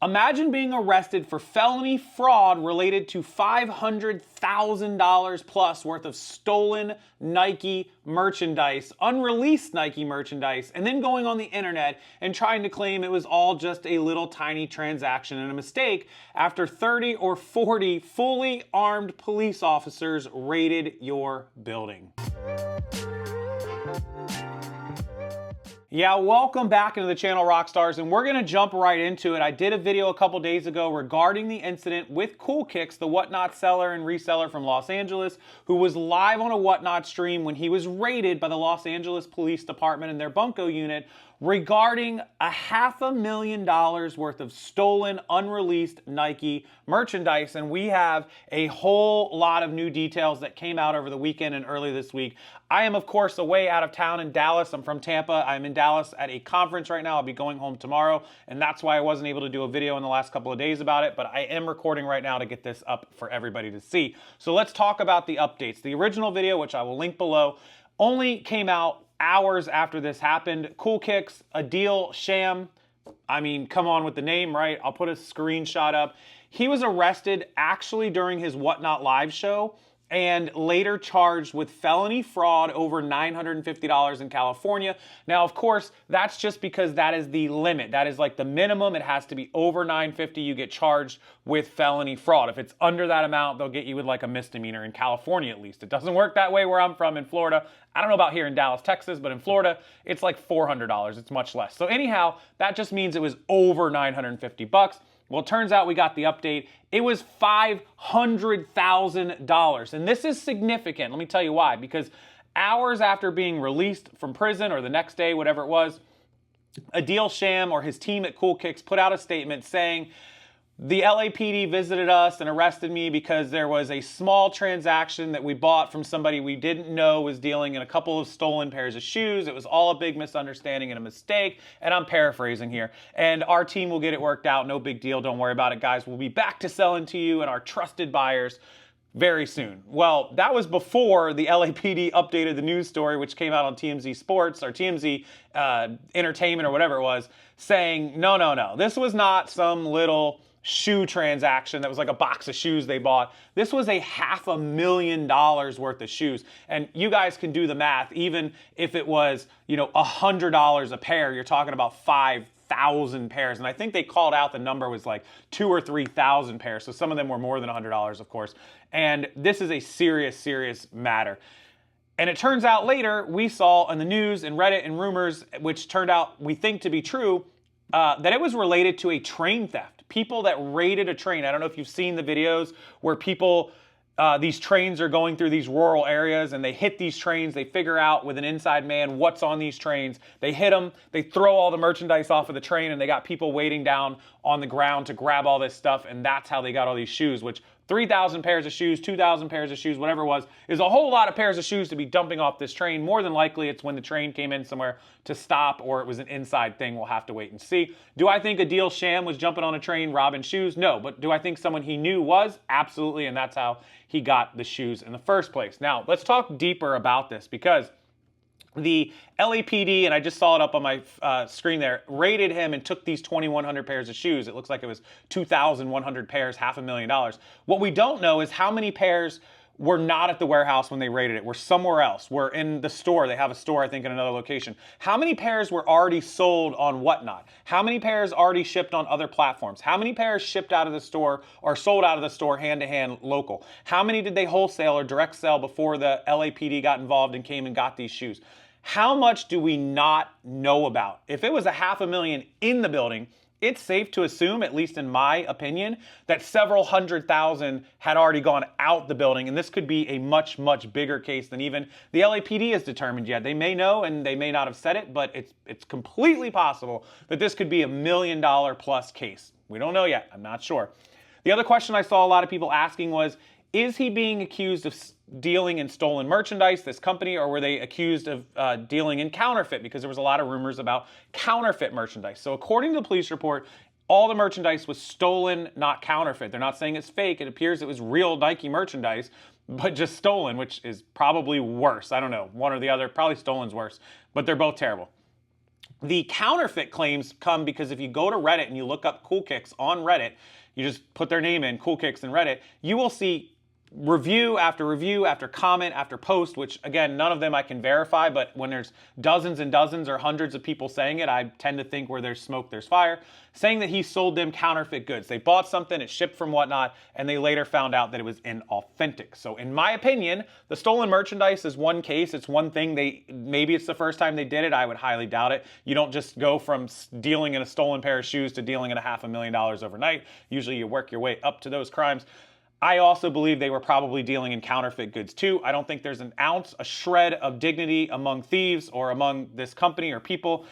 Imagine being arrested for felony fraud related to $500,000 plus worth of stolen Nike merchandise, unreleased Nike merchandise, and then going on the internet and trying to claim it was all just a little tiny transaction and a mistake after 30 or 40 fully armed police officers raided your building. Yeah, welcome back into the channel, Rockstars, and we're gonna jump right into it. I did a video a couple days ago regarding the incident with COOLKICKS, the Whatnot seller and reseller from Los Angeles, who was live on a Whatnot stream when he was raided by the Los Angeles Police Department and their Bunko unit regarding $500,000 worth of stolen, unreleased Nike merchandise. And we have a whole lot of new details that came out over the weekend and early this week. I am, of course, away out of town in Dallas. I'm from Tampa. I'm in Dallas at a conference right now. I'll be going home tomorrow, and that's why I wasn't able to do a video in the last couple of days about it, but I am recording right now to get this up for everybody to see. So let's talk about the updates. The original video, which I will link below, only came out hours after this happened. COOLKICKS, a deal sham. I mean, come on with the name, right? I'll put a screenshot up. He was arrested actually during his Whatnot live show and later charged with felony fraud over $950 in California. Now, of course, that's just because that is the limit. That is like the minimum. It has to be over $950. You get charged with felony fraud. If it's under that amount, they'll get you with like a misdemeanor in California, at least. It doesn't work that way where I'm from in Florida. I don't know about here in Dallas, Texas, but in Florida, it's like $400. It's much less. So anyhow, that just means it was over $950. Well, it turns out we got the update. It was $500,000. And this is significant. Let me tell you why. Because hours after being released from prison, or the next day, whatever it was, Adil Sham or his team at COOLKICKS put out a statement saying, the LAPD visited us and arrested me because there was a small transaction that we bought from somebody we didn't know was dealing in a couple of stolen pairs of shoes. It was all a big misunderstanding and a mistake, and I'm paraphrasing here. And our team will get it worked out. No big deal. Don't worry about it, guys. We'll be back to selling to you and our trusted buyers very soon. Well, that was before the LAPD updated the news story, which came out on TMZ Sports or TMZ Entertainment or whatever it was, saying, no. This was not some little shoe transaction that was like a box of shoes they bought. This was a $500,000 worth of shoes. And you guys can do the math. Even if it was, $100 a pair, you're talking about 5,000 pairs. And I think they called out the number was like 2,000 or 3,000 pairs. So some of them were more than $100, of course. And this is a serious, serious matter. And it turns out later, we saw on the news and Reddit and rumors, which turned out we think to be true, that it was related to a train theft. People that raided a train. I don't know if you've seen the videos where people, these trains are going through these rural areas and they hit these trains. They figure out with an inside man what's on these trains. They hit them. They throw all the merchandise off of the train and they got people waiting down on the ground to grab all this stuff. And that's how they got all these shoes, which 3,000 pairs of shoes, 2,000 pairs of shoes, whatever it was, is a whole lot of pairs of shoes to be dumping off this train. More than likely, it's when the train came in somewhere to stop or it was an inside thing. We'll have to wait and see. Do I think Adil Sham was jumping on a train robbing shoes? No. But do I think someone he knew was? Absolutely. And that's how he got the shoes in the first place. Now, let's talk deeper about this because the LAPD, and I just saw it up on my screen there, raided him and took these 2,100 pairs of shoes. It looks like it was 2,100 pairs, $500,000. What we don't know is how many pairs were not at the warehouse when they raided it. Were somewhere else. Were in the store. They have a store, I think, in another location. How many pairs were already sold on Whatnot? How many pairs already shipped on other platforms? How many pairs shipped out of the store or sold out of the store hand-to-hand local? How many did they wholesale or direct sell before the LAPD got involved and came and got these shoes? How much do we not know about? If it was $500,000 in the building, it's safe to assume, at least in my opinion, that several hundred thousand had already gone out the building. And this could be a much, much bigger case than even the LAPD has determined yet. They may know and they may not have said it, but it's completely possible that this could be $1 million plus case. We don't know yet. I'm not sure. The other question I saw a lot of people asking was, is he being accused of dealing in stolen merchandise, this company, or were they accused of dealing in counterfeit? Because there was a lot of rumors about counterfeit merchandise. So according to the police report, all the merchandise was stolen, not counterfeit. They're not saying it's fake. It appears it was real Nike merchandise, but just stolen, which is probably worse. I don't know, one or the other. Probably stolen's worse, but they're both terrible. The counterfeit claims come because if you go to Reddit and you look up COOLKICKS on Reddit, you just put their name in, COOLKICKS in Reddit, you will see review after comment after post, which again, none of them I can verify, but when there's dozens and dozens or hundreds of people saying it, I tend to think where there's smoke, there's fire, saying that he sold them counterfeit goods. They bought something, it shipped from whatnot, and they later found out that it was inauthentic. So in my opinion, the stolen merchandise is one case. It's one thing. Maybe it's the first time they did it. I would highly doubt it. You don't just go from dealing in a stolen pair of shoes to dealing in $500,000 overnight. Usually you work your way up to those crimes. I also believe they were probably dealing in counterfeit goods too. I don't think there's an ounce, a shred of dignity among thieves or among this company or people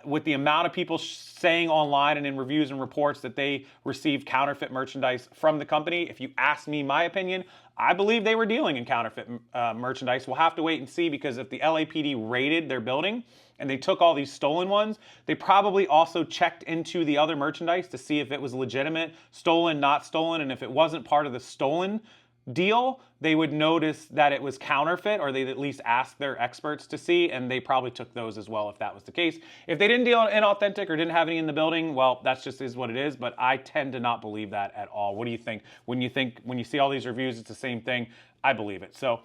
with the amount of people saying online and in reviews and reports that they received counterfeit merchandise from the company. If you ask me my opinion, I believe they were dealing in counterfeit merchandise. We'll have to wait and see, because if the LAPD raided their building and they took all these stolen ones, they probably also checked into the other merchandise to see if it was legitimate, stolen, not stolen, and if it wasn't part of the stolen deal, they would notice that it was counterfeit, or they'd at least ask their experts to see, and they probably took those as well if that was the case. If they didn't deal inauthentic or didn't have any in the building, well, that's just is what it is, but I tend to not believe that at all. What do you think? When you see all these reviews, it's the same thing, I believe it. So,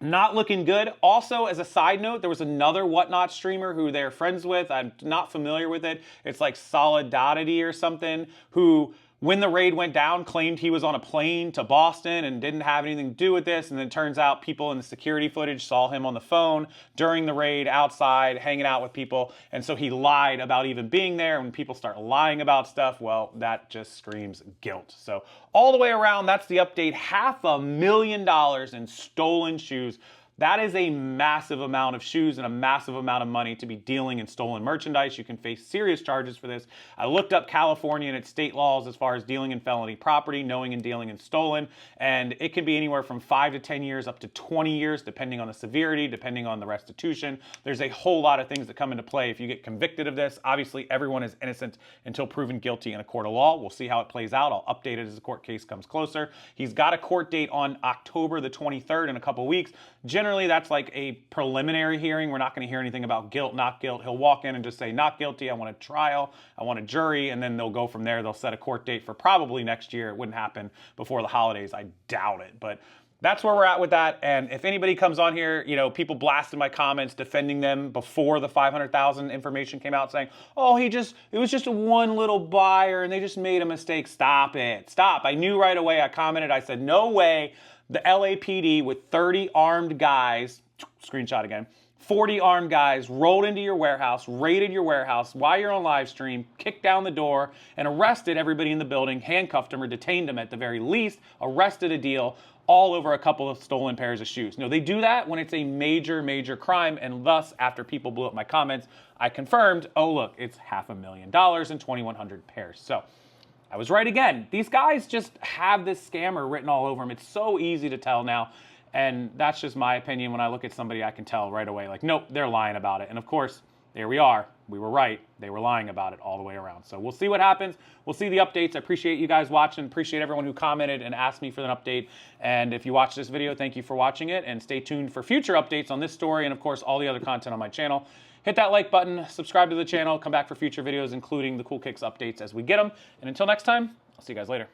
not looking good. Also, as a side note, there was another Whatnot streamer who they're friends with. I'm not familiar with it. It's like Solidarity or something, who, when the raid went down, claimed he was on a plane to Boston and didn't have anything to do with this. And then it turns out people in the security footage saw him on the phone during the raid outside hanging out with people. And so he lied about even being there. When people start lying about stuff, well, that just screams guilt. So all the way around, that's the update. $500,000 in stolen shoes. That is a massive amount of shoes and a massive amount of money to be dealing in stolen merchandise. You can face serious charges for this. I looked up California and its state laws as far as dealing in felony property, knowing and dealing in stolen, and it can be anywhere from 5 to 10 years up to 20 years, depending on the severity, depending on the restitution. There's a whole lot of things that come into play if you get convicted of this. Obviously, everyone is innocent until proven guilty in a court of law. We'll see how it plays out. I'll update it as the court case comes closer. He's got a court date on October the 23rd in a couple weeks. Generally, that's like a preliminary hearing. We're not going to hear anything about guilt, not guilt. He'll walk in and just say, not guilty, I want a trial, I want a jury, and then they'll go from there. They'll set a court date for probably next year. It wouldn't happen before the holidays. I doubt it, but that's where we're at with that. And if anybody comes on here, people blasted my comments defending them before the 500,000 information came out, saying, oh, it was just a one little buyer and they just made a mistake. Stop it. Stop. I knew right away. I commented. I said, no way. The LAPD with 30 armed guys, screenshot again, 40 armed guys rolled into your warehouse, raided your warehouse while you're on live stream, kicked down the door, and arrested everybody in the building, handcuffed them or detained them at the very least, arrested a deal, all over a couple of stolen pairs of shoes. No, they do that when it's a major, major crime, and thus, after people blew up my comments, I confirmed, oh look, it's $500,000 and 2,100 pairs. So, I was right again. These guys just have this scammer written all over them. It's so easy to tell now. And that's just my opinion. When I look at somebody, I can tell right away, like, nope, they're lying about it. And of course, there we are. We were right. They were lying about it all the way around. So we'll see what happens. We'll see the updates. I appreciate you guys watching. Appreciate everyone who commented and asked me for an update. And if you watched this video, thank you for watching it. And stay tuned for future updates on this story and, of course, all the other content on my channel. Hit that like button, subscribe to the channel, come back for future videos, including the COOLKICKS updates as we get them. And until next time, I'll see you guys later.